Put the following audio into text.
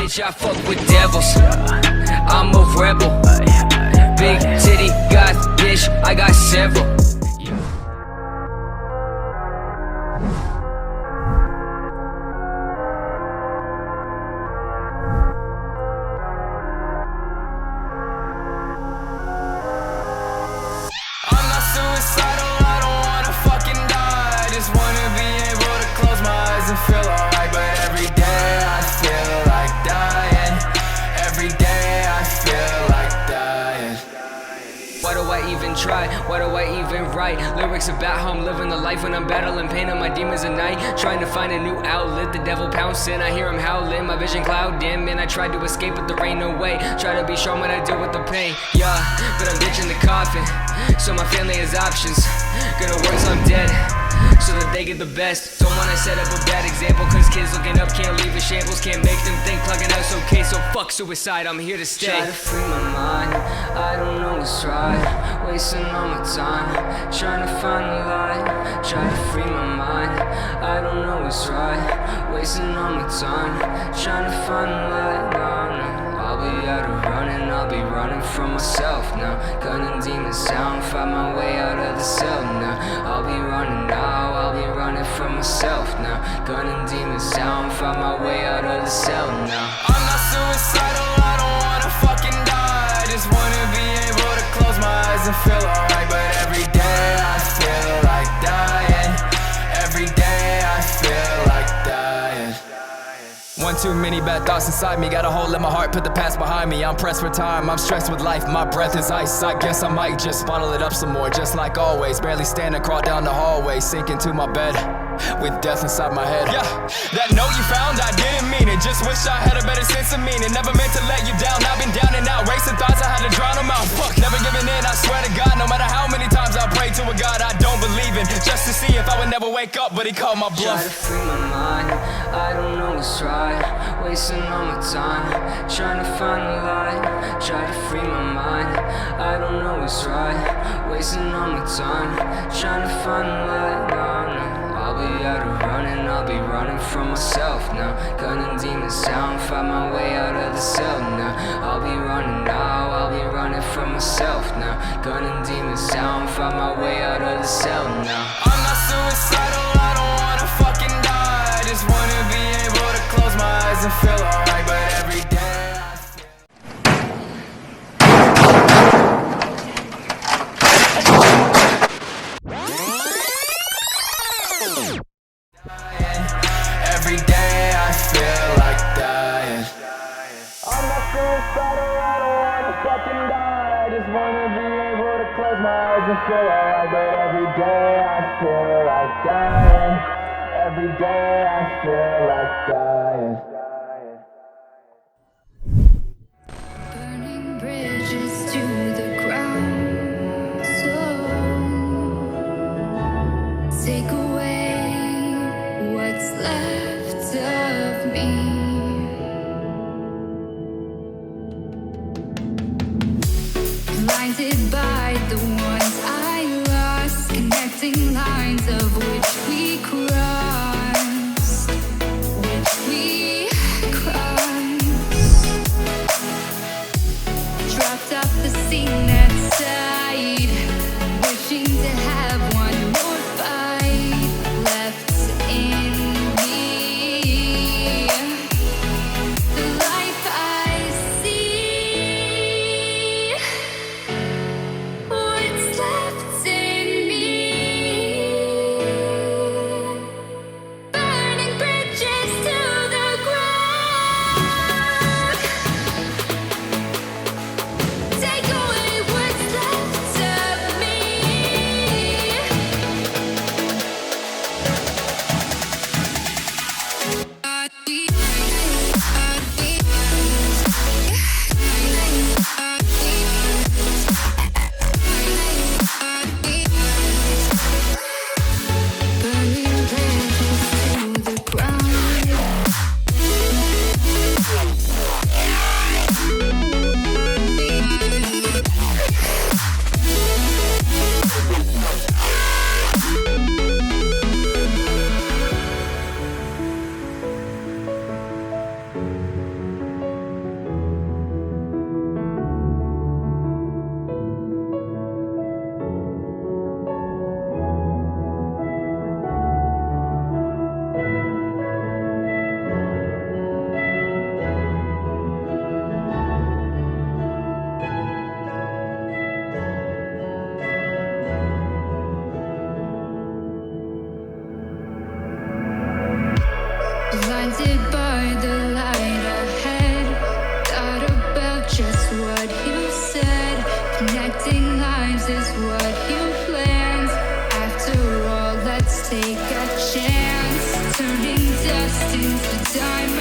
bitch, I fuck with devils. I'm a rebel. Big titty, got bitch, I got several. I'm not suicidal, I don't wanna fucking die. I just wanna be able to close my eyes and feel alright. But every day I feel like dying. Every day I feel like dying. Why do I even try? Why do I even write lyrics about how I'm living the life when I'm battling pain on my demons at night? Trying to find a new outlet, the devil pouncing, I hear him howling, my vision cloud dim, and I tried to escape but there ain't no way. Try to be strong when I deal with the pain, yeah, but I'm ditching the coffin, so my family has options. Gonna work till I'm dead, so that they get the best. Don't wanna set up a bad example, cause kids looking up can't leave in shambles. Can't make them think clogging out's okay, so fuck suicide, I'm here to stay. Try to free my mind, I don't know what's right. Wasting all my time, trying to find the light. Try to free my mind, I don't know what's right. Wasting all my time, trying to find the light. No, no, I'll be out of running, I'll be running from myself now. Gunning demons down, find my way out of the cell now. I'll be running now, I'll be running from myself now. Gunning demons down, find my way out of the cell now. I'm not suicidal, I don't wanna fucking die. I just wanna be able to close my eyes and feel alright. But every day I feel like dying. Every day I feel like dying. One too many bad thoughts inside me. Got a hole in my heart, put the past behind me. I'm pressed for time, I'm stressed with life. My breath is ice, I guess I might just bottle it up some more. Just like always, barely standing, crawl down the hallway. Sink into my bed, with death inside my head. Yeah, that note you found, I didn't mean it. Just wish I had a better sense of meaning. Never meant to let you down, I've been down and out. Racing thoughts, I had to drown them out. Fuck, never giving in, I swear to God. No matter how many times I pray to a God I don't believe in, just to see if I would never wake up, but he called my bluff. Try to free my mind, I don't know what's right. Wasting all my time, trying to find the light. Try to free my mind, I don't know what's right. Wasting all my time, trying to find the light. No, no, I'll be out of running, I'll be running from myself now. Gunning demons down, find my way out of the cell now. I'll be running now, I'll be running from myself now. Gunning demons down, find my way out of the cell now. I'm not suicidal, I don't wanna fucking die. I just wanna be able to close my eyes and feel alright. But every day I feel every day I feel like dying. I'm not suicidal, I don't wanna fucking die. I just wanna be able to close my eyes and feel alright. But every day I feel like dying. Every day I feel like dying. Burning bridges to the ground, so take away what's left of me. Blinded by the ones I lost, connecting lines of which we crossed, which we crossed. Dropped off the scene at sight, wishing to have one more fight left in me. blinded by the light ahead. Thought about just what you said. Connecting lives is what you planned. After all, let's take a chance. Turning dust into diamonds.